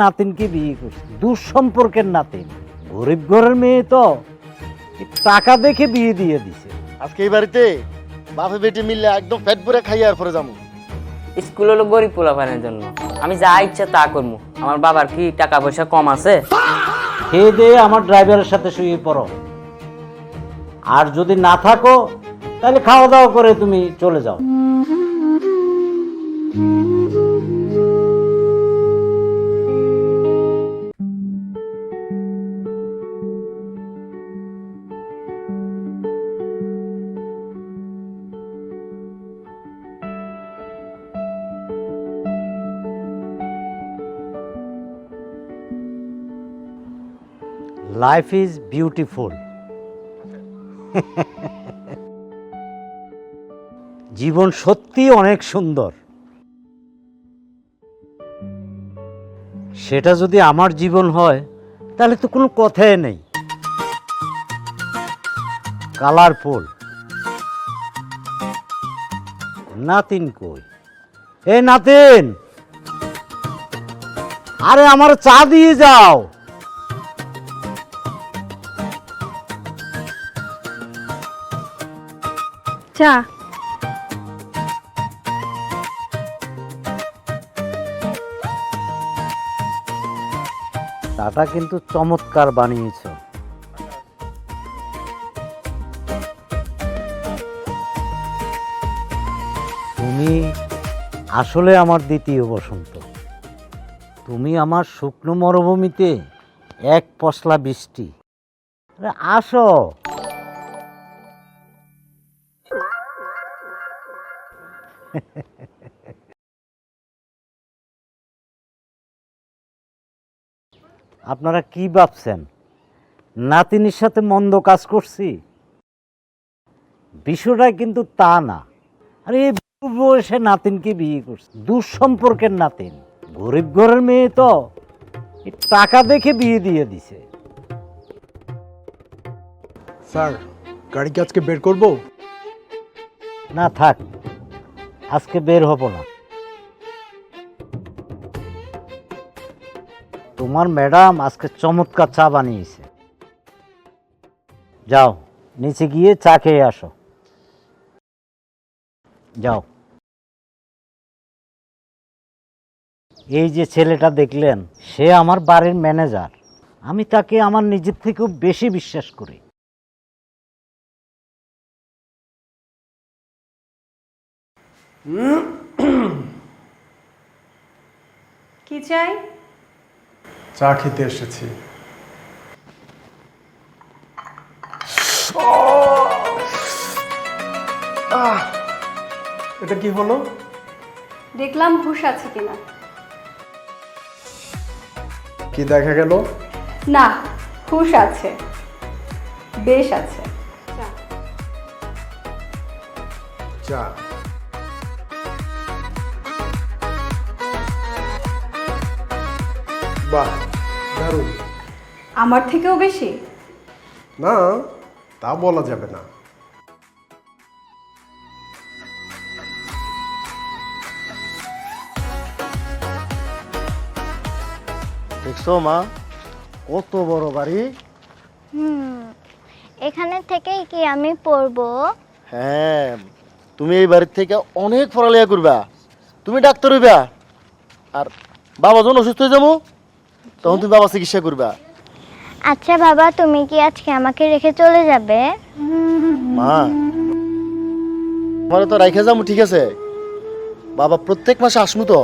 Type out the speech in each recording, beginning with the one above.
নাতিনকে বিয়ে করছি, দুঃসম্পর্কের নাতিন, গরিব ঘরের মেয়ে তো টাকা দেখে বিয়ে দিয়ে দিছে। আজকে এই বাড়িতে বাপে বেটি মিললে একদম পেট ভরে খাইয়ে আর পরে যাবো। স্কুল হলো গরিব পোলাপানের জন্য, আমি যা ইচ্ছা তা করবো। আমার বাবার কি টাকা পয়সা কম আছে? খেয়ে দিয়ে আমার ড্রাইভারের সাথে শুয়ে পড়ো, আর যদি না থাকো তাহলে খাওয়া দাওয়া করে তুমি চলে যাও। Life is beautiful. জীবন সত্যি অনেক সুন্দর। সেটা যদি আমার জীবন হয় তাহলে তো কোনো কথাই নেই। কালারফুল। নাতিন কই? এ নাতিন, আরে আমার চা দিয়ে যাও। চা। চাটা কিন্তু চমৎকার বানিয়েছো। তুমি আসলে আমার দ্বিতীয় বসন্ত। তুমি আমার শুকনো মরুভূমিতে এক পশলা বৃষ্টি। আরে আসো। আপনারা কি ভাবছেন নাতিনির সাথে মন্দ কাজ করছি? বিষয়টা কিন্তু তা না। আরে এই বয়সে নাতিনকে বিয়ে করছে, দুঃসম্পর্কের নাতিন, গরিব ঘরের মেয়ে তো টাকা দেখে বিয়ে দিয়ে দিছে। স্যার, গাড়ি কি আজকে বের করব? না থাক, আজকে বের হব না। তোমার ম্যাডাম আজকে চমৎকার চা বানিয়েছে। যাও নিচে গিয়ে চা খেয়ে আসো। যাও। এই যে ছেলেটা দেখলেন, সে আমার বাড়ির ম্যানেজার। আমি তাকে আমার নিজের থেকেও বেশি বিশ্বাস করি। কি চাই? চা খেতে এসেছি। এটা কি হলো? দেখলাম হুঁশ আছে কিনা। কি দেখা গেল? না, হুঁশ আছে, বেশ আছে। চা। বাহ, দারুণ। আমার থেকেও বেশি? না, তা বলা যাবে না। দেখছো মা, কত বড় বাড়ি। এখানে থেকেই কি আমি পড়বো? হ্যাঁ, তুমি এই বাড়ির থেকে অনেক পড়ালেখা করবা। তুমি ডাক্তার হইবা, আর বাবা যখন অসুস্থ হয়ে যাবো তখন তুমি বাবা চিকিৎসা করবা। আচ্ছা বাবা, তুমি কি আজকে আমাকে রেখে চলে যাবে? মা, তোমার তো রাইখে যাবো, ঠিক আছে? বাবা প্রত্যেক মাসে আসমু তো।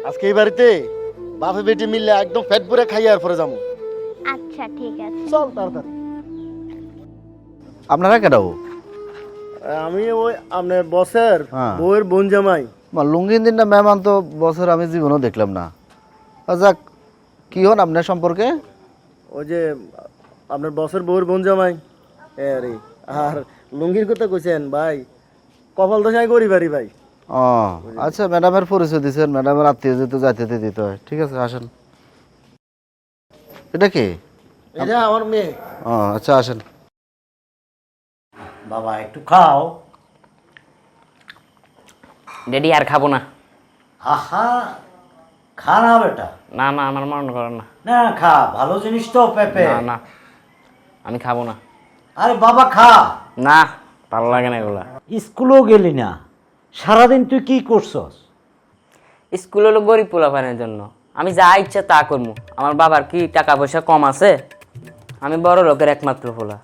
আজকে এই বাড়িতে বাপে বেটি মিললে একদম পেট ভরে খাইয়ে আর পরে যাবো। আচ্ছা ঠিক আছে। চল তাড়াতাড়ি। আপনারা কেডাও? আমি ওই আপনার বসের হ্যাঁ। বউয়ের বোন জামাই। লুঙ্গিন দিনটা মেহমান তো বছর আমি জীবনও দেখলাম না। যাক, কি হন আপনার সম্পর্কে? ওই যে আপনার বসের বউয়ের বোন জামাই। আরে আর লুঙ্গির কথা কইছেন ভাই, কপাল দশাই করি বাড়ি ভাই। ও আচ্ছা, ম্যাডামের পরিচয় দিচ্ছেন, ম্যাডামের আত্মীয় যেহেতু যাইতে দিতে হয়। ঠিক আছে, আসেন। এটা কি? এটা আমার মেয়ে। ও আচ্ছা, আসেন। বাবা একটু খাও। ড্যাডি আর খাবো না। আহা, খা না বেটা। না না, আমার মন করে না। না খা, ভালো জিনিস তো পেঁপে। না না, আমি খাবো না। আরে বাবা খা। না, ভালো লাগে না এগুলা। স্কুলেও গেলি না, সারাদিন তুই কি করছস? স্কুল হলো গরিব পোলাপানের জন্য, আমি যা ইচ্ছা তা করবো। আমার বাবার কি টাকা পয়সা কম আছে? আমি বড় লোকের একমাত্র পোলা,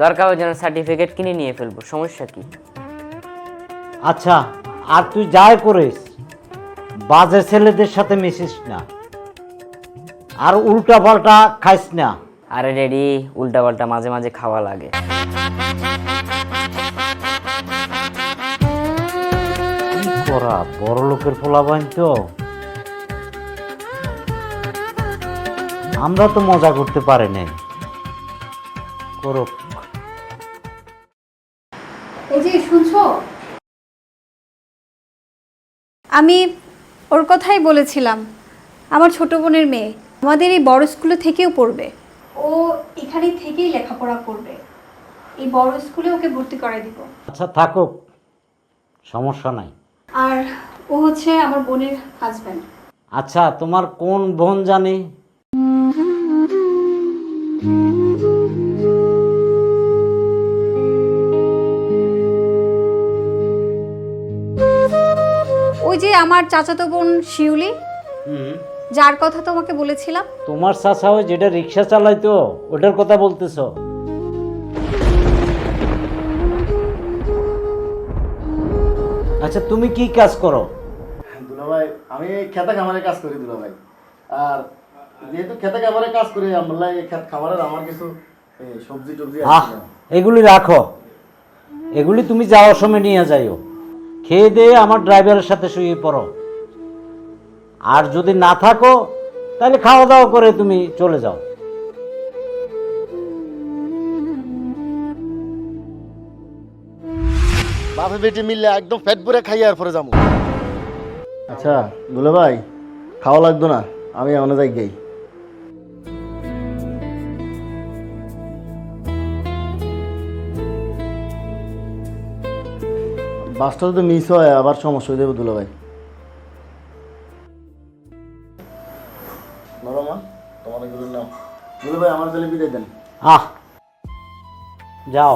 দরকার ওই জন্য সার্টিফিকেট কিনে নিয়ে ফেলবো, সমস্যা কি? আচ্ছা, আর তুই যাই করিস, বাজে ছেলেদের সাথে মিশিস না, আর উল্টা পাল্টা খাইস না। আরে ড্যাডি, উল্টা পাল্টা মাঝে মাঝে খাওয়া লাগে। কি করা, বড় লোকের পোলাপান তো, আমরা তো মজা করতে পারি নাই। করুক। এই যে শুনছো, আমি ওর কথাই বলেছিলাম, আমার ছোট বোনের মেয়ে আমাদের এই বড় স্কুলে থেকেও পড়বে। ও এখানে থেকেই লেখাপড়া করবে, এই বড় স্কুলে ওকে ভর্তি করাই দিব। আচ্ছা থাকুক, সমস্যা নাই। আর ও হচ্ছে আমার বোনের হাজব্যান্ড। আচ্ছা, তোমার কোন বোন জানি? ওই যে আমার চাচাতো বোন শিউলি, যার কথা তোমাকে বলেছিলাম। তোমার চাচা ওই যেটা রিক্সা চালাইতো, ওটার কথা বলতেছ? আচ্ছা, তুমি কি কাজ করো? দুলাভাই, আমি খেতে খামারে কাজ করি দুলাভাই। আর যেহেতু খেতে খামারে কাজ করি, আমরা এই খেত খামারের আমার কিছু সবজি টবজি আছে। এগুলি রাখো, এগুলি তুমি যাওয়ার সময় নিয়ে যাইও। খেয়ে দিয়ে আমার ড্রাইভারের সাথে শুয়ে পড়ো, আর যদি না থাকো তাহলে খাওয়া দাওয়া করে তুমি চলে যাও। বাপে বেটি মিললে একদম পেট ভরে খাইয়ে আর পরে যাবো। আচ্ছা দুলাভাই, খাওয়া লাগতো না, আমি এমন যাই গেই। বাসটা যদি মিস হয় আবার সমস্যা হয়ে যাবে দুলাভাই। বাবা মা, তোমার এগুলো নাও। দুলাভাই, আমার তাহলে বিদায় দেন। যাও।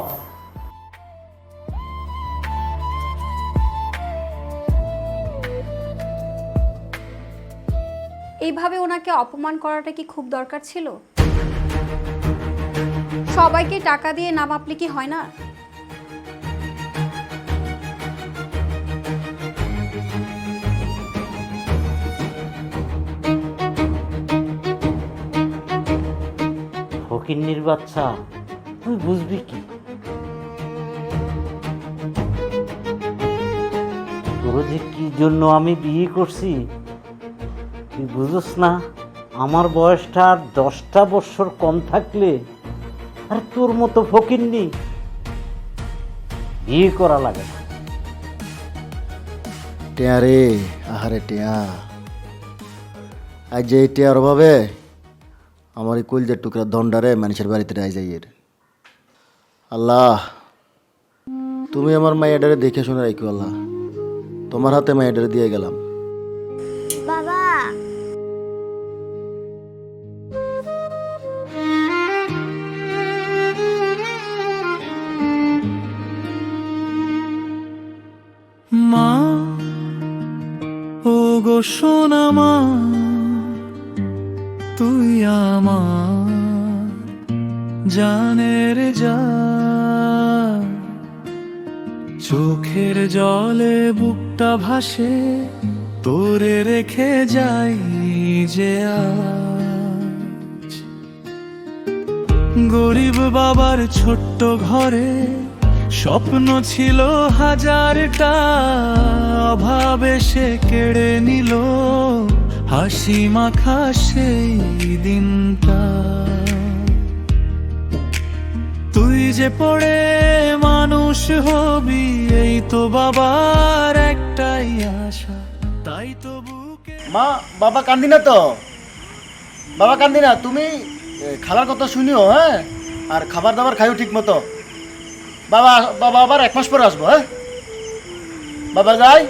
এইভাবে ওনাকে অপমান করাটা কি খুব দরকার ছিল? সবাইকে টাকা দিয়ে না মাপলে কি হয় না? ফকিন্নির বাচ্চা, তুই বুঝবি কি? তোর যে কি জন্য আমি বিয়ে করছি তুই বুঝস না? আমার বয়সটা আর 10টা বছর কম থাকলে আর তোর মতো ফকিন্নি বিয়ে করা লাগে না। টিয়া রে, আহারে টিয়া, আজ যে টিয়ার অভাবে আমার এই কলজের টুকরা দণ্ডারে মানুষের বাড়িতে রাই যাই। আল্লাহ, তুমি আমার মাইয়াডারে দেখে শুনে রাখো আল্লাহ, তোমার হাতে মাইয়াডারে দিয়ে গেলাম। বাবা, মা, ও গো সোনা মা, তুই আমার জানের জান। চোখের জলে বুকটা ভাসে, তোরে রেখে যাই যে আজ। গরিব বাবার ছোট্ট ঘরে স্বপ্ন ছিল হাজারটা, অভাবে সে কেড়ে নিল হাসি মাখা সেই দিনটা। তুই যে পড়ে মানুষ হবি, এই তো বাবার একটাই আশা, তাই তো বুকে। মা, বাবা কান্দি না তো, বাবা কান্দি না, তুমি খাবার কথা শুনিও। হ্যাঁ, আর খাবার দাবার খাইও ঠিক মতো। বাবা বাবা আবার 1 মাস পরে আসবো। হ্যাঁ বাবা, যাই।